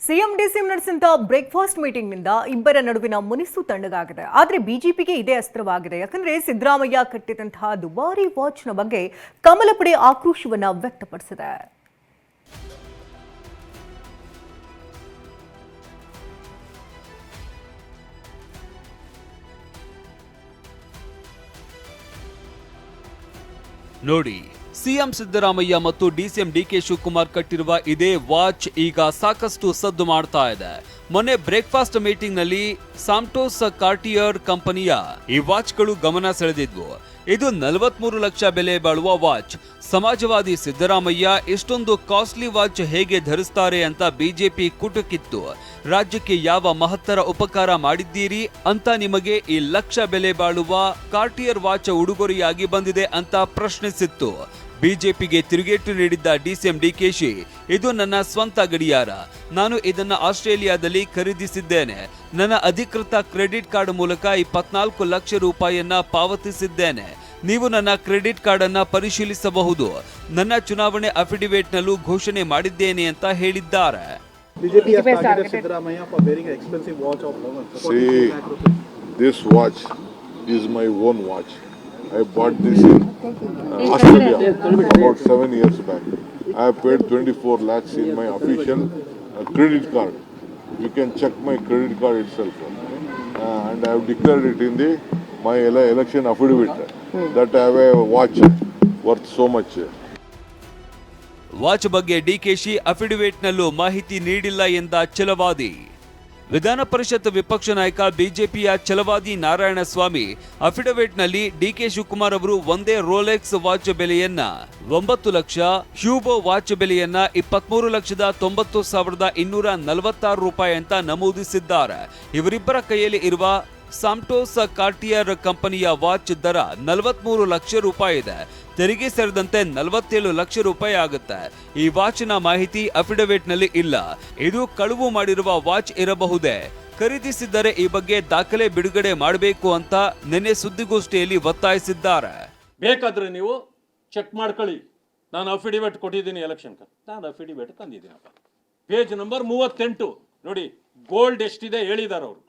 CM DCM ನಡೆಸಿದ breakfast ಮೀಟಿಂಗ್ನಿಂದ ಇಬ್ಬರ ನಡುವಿನ ಮುನಿಸು ತಣ್ಣಗಾಗಿದೆ. ಆದರೆ ಬಿಜೆಪಿಗೆ ಇದೇ ಅಸ್ತ್ರವಾಗಿದೆ. ಯಾಕಂದ್ರೆ ಸಿದ್ದರಾಮಯ್ಯ ಕಟ್ಟಿದಂತಹ ದುಬಾರಿ ವಾಚ್ನ ಬಗ್ಗೆ ಕಮಲ ಪಡೆ ಆಕ್ರೋಶವನ್ನ ವ್ಯಕ್ತಪಡಿಸಿದೆ. ನೋಡಿ, ಸಿಎಂ ಸಿದ್ದರಾಮಯ್ಯ ಮತ್ತು ಡಿಸಿಎಂ ಡಿಕೆ ಶಿವಕುಮಾರ್ ಕಟ್ಟಿರುವ ಇದೇ ವಾಚ್ ಈಗ ಸಾಕಷ್ಟು ಸದ್ದು ಮಾಡ್ತಾ ಇದೆ. ಮೊನ್ನೆ ಬ್ರೇಕ್ಫಾಸ್ಟ್ ಮೀಟಿಂಗ್ ನಲ್ಲಿ ಸಾಂಟೋಸ್ ಕಾರ್ಟಿಯರ್ ಕಂಪನಿಯ ಈ ವಾಚ್ಗಳು ಗಮನ ಸೆಳೆದಿದ್ವು. ಇದು 43 ಲಕ್ಷ ಬೆಲೆ ಬಾಳುವ ವಾಚ್. ಸಮಾಜವಾದಿ ಸಿದ್ದರಾಮಯ್ಯ ಇಷ್ಟೊಂದು ಕಾಸ್ಟ್ಲಿ ವಾಚ್ ಹೇಗೆ ಧರಿಸ್ತಾರೆ ಅಂತ ಬಿಜೆಪಿ ಕುಟುಕಿತ್ತು. ರಾಜ್ಯಕ್ಕೆ ಯಾವ ಮಹತ್ತರ ಉಪಕಾರ ಮಾಡಿದ್ದೀರಿ ಅಂತ ನಿಮಗೆ ಈ ಲಕ್ಷ ಬೆಲೆ ಬಾಳುವ ಕಾರ್ಟಿಯರ್ ವಾಚ್ ಉಡುಗೊರೆಯಾಗಿ ಬಂದಿದೆ ಅಂತ ಪ್ರಶ್ನಿಸಿತ್ತು. ಬಿಜೆಪಿಗೆ ತಿರುಗೇಟು ನೀಡಿದ್ದ ಡಿಸಿಎಂ ಡಿಕೆಶಿ, ಇದು ನನ್ನ ಸ್ವಂತ ಗಡಿಯಾರ, ನಾನು ಇದನ್ನ ಆಸ್ಟ್ರೇಲಿಯಾದಲ್ಲಿ ಖರೀದಿಸಿದ್ದೇನೆ, ನನ್ನ ಅಧಿಕೃತ ಕ್ರೆಡಿಟ್ ಕಾರ್ಡ್ ಮೂಲಕ 24 ಲಕ್ಷ ರೂಪಾಯಿಯನ್ನ ಪಾವತಿಸಿದ್ದೇನೆ, ನೀವು ನನ್ನ ಕ್ರೆಡಿಟ್ ಕಾರ್ಡ್ ಅನ್ನ ಪರಿಶೀಲಿಸಬಹುದು, ನನ್ನ ಚುನಾವಣೆ ಅಫಿಡವಿಟ್ ನಲ್ಲೂ ಘೋಷಣೆ ಮಾಡಿದ್ದೇನೆ ಅಂತ ಹೇಳಿದ್ದಾರೆ. This watch is my own watch. I bought this in Australia about 7 years back. I have paid 24 lakhs in my official credit card. You can check my credit card itself. And I have declared it in my election affidavit that I have a watch worth so much. Watch ಬಗ್ಗೆ DKShi affidavit ನಲ್ಲೂ ಮಾಹಿತಿ ನೀಡಿಲ್ಲ ಎಂದ ಛಲವಾದಿ. ವಿಧಾನ ಪರಿಷತ್ ವಿಪಕ್ಷ ನಾಯಕ ಬಿಜೆಪಿಯ ಛಲವಾದಿ Narayanaswamy affidavit ನಲ್ಲಿ ಡಿಕೆ ಶಿವಕುಮಾರ್ ಅವರು ಒಂದೇ ರೋಲೆಕ್ಸ್ ವಾಚ್ ಬೆಲೆಯನ್ನ 9 ಲಕ್ಷ, ಹ್ಯೂಬೋ ವಾಚ್ ಬೆಲೆಯನ್ನ 23,90,246 ರೂಪಾಯಿ ಅಂತ ನಮೂದಿಸಿದ್ದಾರೆ. ಇವರಿಬ್ಬರ ಕೈಯಲ್ಲಿ ಇರುವ ಸಾಂಟೋಸ್ ಕಾರ್ಟಿಯರ್ ಕಂಪನಿಯ ವಾಚ್ ದರ 43 ಲಕ್ಷ ರೂಪಾಯಿ ಇದೆ. ತೆರಿಗೆ ಸೇರಿದಂತೆ 47 ಲಕ್ಷ ರೂಪಾಯಿ ಆಗುತ್ತೆ. ಈ ವಾಚ್ನ ಮಾಹಿತಿ ಅಫಿಡವಿಟ್ ನಲ್ಲಿ ಇಲ್ಲ. ಇದು ಕಳುವು ಮಾಡಿರುವ ವಾಚ್ ಇರಬಹುದೇ? ಖರೀದಿಸಿದ್ದರೆ ಈ ಬಗ್ಗೆ ದಾಖಲೆ ಬಿಡುಗಡೆ ಮಾಡಬೇಕು ಅಂತ ನಿನ್ನೆ ಸುದ್ದಿಗೋಷ್ಠಿಯಲ್ಲಿ ಒತ್ತಾಯಿಸಿದ್ದಾರೆ. ಬೇಕಾದ್ರೆ ನೀವು ಚೆಕ್ ಮಾಡ್ಕೊಳ್ಳಿ, ನಾನು ಅಫಿಡವಿಟ್ ಕೊಟ್ಟಿದ್ದೀನಿ ಎಲೆಕ್ಷನ್, ನಾನು ಅಫಿಡವಿಟ್ ತಂದಿದ್ದೀನಪ್ಪ. ಪೇಜ್ ನಂಬರ್ 38 ನೋಡಿ, ಗೋಲ್ಡ್ ಎಷ್ಟಿದೆ ಹೇಳಿದ್ದಾರೆ ಅವರು.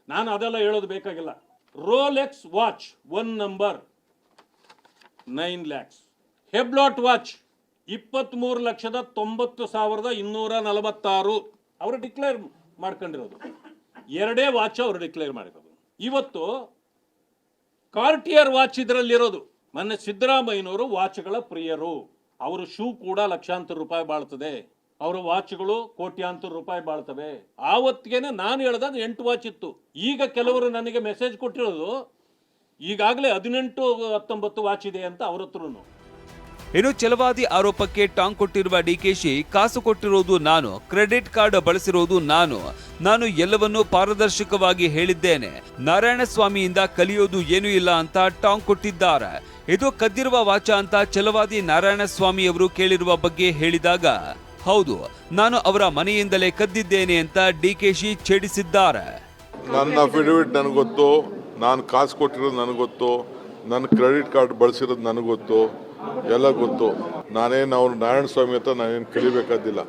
ನಾನು ಅದೆಲ್ಲ ಹೇಳೋದು ಬೇಕಾಗಿಲ್ಲ. Rolex watch 1 number 9 lakhs. Hublot watch 23,90,246 ಅವರು ಡಿಕ್ಲೇರ್ ಮಾಡ್ಕೊಂಡಿರೋದು. ಎರಡೇ ವಾಚ್ ಅವರು ಡಿಕ್ಲೇರ್ ಮಾಡಿರೋದು. ಇವತ್ತು ಕಾರ್ಟಿಯರ್ ವಾಚ್ ಇದರಲ್ಲಿರೋದು. ಮೊನ್ನೆ ಸಿದ್ದರಾಮಯ್ಯನವರು ವಾಚ್ಗಳ ಪ್ರಿಯರು. ಅವರು ಶೂ ಕೂಡ ಲಕ್ಷಾಂತರ ರೂಪಾಯಿ ಬಾಳ್ತದೆ, ಅವರ ವಾಚ್ಗಳು ಕೋಟ್ಯಾಂತರ ರೂಪಾಯಿ ಬಾಳ್ತವೆ. ಆವತ್ತಿಗೆನೆ ನಾನು ಹೇಳ್ದಾಗ 8 ವಾಚ್ ಇತ್ತು. ಈಗ ಕೆಲವರು ನನಗೆ ಮೆಸೇಜ್ ಕೊಟ್ಟಿರೋದು ಈಗಾಗಲೇ 18-19 ವಾಚ್ ಇದೆ ಅಂತ ಅವ್ರ ಹತ್ರನು. ಇನ್ನು ಛಲವಾದಿ ಆರೋಪಕ್ಕೆ ಟಾಂಗ್ ಕೊಟ್ಟಿರುವ ಡಿಕೆಶಿ, ಕಾಸು ಕೊಟ್ಟಿರೋದು ನಾನು, ಕ್ರೆಡಿಟ್ ಕಾರ್ಡ್ ಬಳಸಿರೋದು ನಾನು ಎಲ್ಲವನ್ನೂ ಪಾರದರ್ಶಕವಾಗಿ ಹೇಳಿದ್ದೇನೆ, ನಾರಾಯಣಸ್ವಾಮಿಯಿಂದ ಕಲಿಯೋದು ಏನೂ ಇಲ್ಲ ಅಂತ ಟಾಂಗ್ ಕೊಟ್ಟಿದ್ದಾರೆ. ಇದು ಕದ್ದಿರುವ ವಾಚ ಅಂತ ಛಲವಾದಿ ನಾರಾಯಣಸ್ವಾಮಿ ಅವರು ಕೇಳಿರುವ ಬಗ್ಗೆ ಹೇಳಿದಾಗ, ಹೌದು, ನಾನು ಅವರ ಮನೆಯಿಂದಲೇ ಕದ್ದಿದ್ದೇನೆ ಅಂತ ಡಿಕೆಶಿ ಛೇಡಿಸಿದ್ದಾರೆ. ನನ್ನ ಅಫಿಡವಿಟ್ ನನಗೆ ಗೊತ್ತು, ನಾನು ಕಾಸು ಕೊಟ್ಟಿರೋದು ನನಗೆ ಗೊತ್ತು, ನನ್ನ ಕ್ರೆಡಿಟ್ ಕಾರ್ಡ್ ಬಳಸಿರೋದು ನನಗೆ ಗೊತ್ತು, ಎಲ್ಲ ಗೊತ್ತು. ನಾನೇನು ಅವ್ರು ನಾರಾಯಣಸ್ವಾಮಿ ಹತ್ರ ನಾನೇನು ಕಲಿಬೇಕಾದಿಲ್ಲ.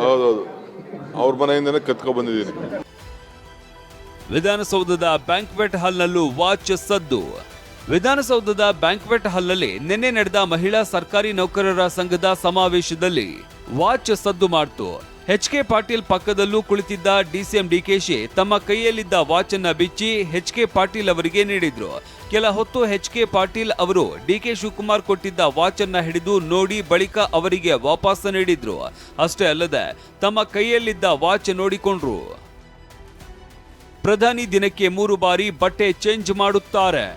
ಹೌದೌದು, ಅವ್ರ ಮನೆಯಿಂದನೇ ಕತ್ಕೊ ಬಂದಿದ್ದೀನಿ. ವಿಧಾನಸೌಧದ ಬ್ಯಾಂಕ್ವೆಟ್ ಹಾಲ್ನಲ್ಲೂ ವಾಚ್ ಸದ್ದು. ವಿಧಾನಸೌಧದ ಬ್ಯಾಂಕ್ವೆಟ್ ಹಾಲ್ನಲ್ಲಿ ನಿನ್ನೆ ನಡೆದ ಮಹಿಳಾ ಸರ್ಕಾರಿ ನೌಕರರ ಸಂಘದ ಸಮಾವೇಶದಲ್ಲಿ ವಾಚ್ ಸದ್ದು ಮಾಡ್ತು. ಎಚ್.ಕೆ. ಪಾಟೀಲ್ ಪಕ್ಕದಲ್ಲೂ ಕುಳಿತಿದ್ದ ಡಿಸಿಎಂ ಡಿಕೆಶಿ ತಮ್ಮ ಕೈಯಲ್ಲಿದ್ದ ವಾಚ್ ಅನ್ನ ಬಿಚ್ಚಿ ಎಚ್.ಕೆ. ಪಾಟೀಲ್ ಅವರಿಗೆ ನೀಡಿದ್ರು. ಕೆಲ ಹೊತ್ತು ಎಚ್.ಕೆ. ಪಾಟೀಲ್ ಅವರು ಡಿಕೆ ಶಿವಕುಮಾರ್ ಕೊಟ್ಟಿದ್ದ ವಾಚ್ ಅನ್ನ ಹಿಡಿದು ನೋಡಿ ಬಳಿಕ ಅವರಿಗೆ ವಾಪಸ್ ನೀಡಿದ್ರು. ಅಷ್ಟೇ ಅಲ್ಲದೆ ತಮ್ಮ ಕೈಯಲ್ಲಿದ್ದ ವಾಚ್ ನೋಡಿಕೊಂಡ್ರು. ಪ್ರಧಾನಿ ದಿನಕ್ಕೆ 3 ಬಾರಿ ಬಟ್ಟೆ ಚೇಂಜ್ ಮಾಡುತ್ತಾರೆ.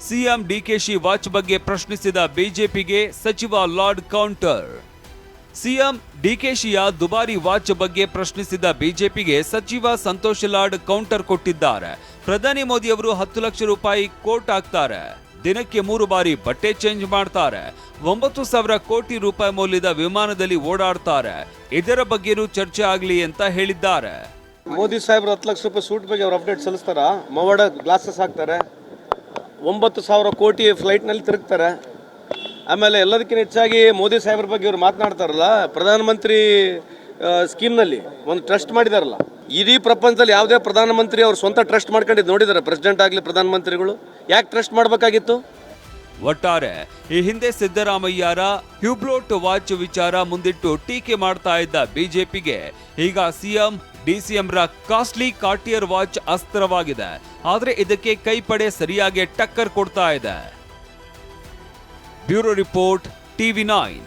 ಸಿಎಂ ಡಿಕೆಶಿ ವಾಚ್ ಬಗ್ಗೆ ಪ್ರಶ್ನಿಸಿದ ಬಿಜೆಪಿಗೆ ಸಚಿವ ಲಾರ್ಡ್ ಕೌಂಟರ್. ಸಿಎಂ ಡಿಕೆಶಿಯ ದುಬಾರಿ ವಾಚ್ ಬಗ್ಗೆ ಪ್ರಶ್ನಿಸಿದ ಬಿಜೆಪಿಗೆ ಸಚಿವ ಸಂತೋಷ್ ಲಾಡ್ ಕೌಂಟರ್ ಕೊಟ್ಟಿದ್ದಾರೆ. ಪ್ರಧಾನಿ ಮೋದಿ ಅವರು 10 ಲಕ್ಷ ರೂಪಾಯಿ ಕೋಟ್ ಹಾಕ್ತಾರೆ, ದಿನಕ್ಕೆ 3 ಬಾರಿ ಬಟ್ಟೆ ಚೇಂಜ್ ಮಾಡ್ತಾರೆ, 9,000 ಕೋಟಿ ರೂಪಾಯಿ ಮೌಲ್ಯದ ವಿಮಾನದಲ್ಲಿ ಓಡಾಡ್ತಾರೆ, ಇದರ ಬಗ್ಗೆನೂ ಚರ್ಚೆ ಆಗಲಿ ಅಂತ ಹೇಳಿದ್ದಾರೆ. ಮೋದಿ ಸಾಹೇಬ್ರು 10 ಲಕ್ಷ ರೂಪಾಯಿ ಸೂಟ್ ಬಗ್ಗೆ ಅವ್ರು ಅಪ್ಡೇಟ್ ಸಲ್ಲಿಸ್ತಾರ, ಮವಾಡ ಗ್ಲಾಸಸ್ ಹಾಕ್ತಾರೆ, 9,000 ಕೋಟಿ ಫ್ಲೈಟ್ನಲ್ಲಿ ತಿರುಗ್ತಾರೆ, ಆಮೇಲೆ ಎಲ್ಲದಕ್ಕಿಂತ ಹೆಚ್ಚಾಗಿ ಮೋದಿ ಸಾಹೇಬ್ರ ಬಗ್ಗೆ ಇವ್ರು ಮಾತನಾಡ್ತಾರಲ್ಲ, ಪ್ರಧಾನಮಂತ್ರಿ ಸ್ಕೀಮ್ನಲ್ಲಿ ಒಂದು ಟ್ರಸ್ಟ್ ಮಾಡಿದಾರಲ್ಲ, ಇಡೀ ಪ್ರಪಂಚದಲ್ಲಿ ಯಾವುದೇ ಪ್ರಧಾನಮಂತ್ರಿ ಅವ್ರು ಸ್ವಂತ ಟ್ರಸ್ಟ್ ಮಾಡ್ಕೊಂಡಿದ್ದು ನೋಡಿದಾರೆ? ಪ್ರೆಸಿಡೆಂಟ್ ಆಗಲಿ ಪ್ರಧಾನಮಂತ್ರಿಗಳು ಯಾಕೆ ಟ್ರಸ್ಟ್ ಮಾಡಬೇಕಾಗಿತ್ತು? ಒಟ್ಟಾರೆ ಈ ಹಿಂದೆ ಸಿದ್ದರಾಮಯ್ಯರ ಹ್ಯೂಬ್ಲೋಟ್ ವಾಚ್ ವಿಚಾರ ಮುಂದಿಟ್ಟು ಟೀಕೆ ಮಾಡ್ತಾ ಇದ್ದ ಬಿಜೆಪಿಗೆ ಈಗ ಸಿಎಂ ಡಿಸಿಎಂರ ಕಾಸ್ಟ್ಲಿ ಕಾರ್ಟಿಯರ್ ವಾಚ್ ಅಸ್ತ್ರವಾಗಿದೆ. ಆದ್ರೆ ಇದಕ್ಕೆ ಕೈಪಡೆ ಸರಿಯಾಗಿ ಟಕ್ಕರ್ ಕೊಡ್ತಾ ಇದೆ. Bureau report, TV9.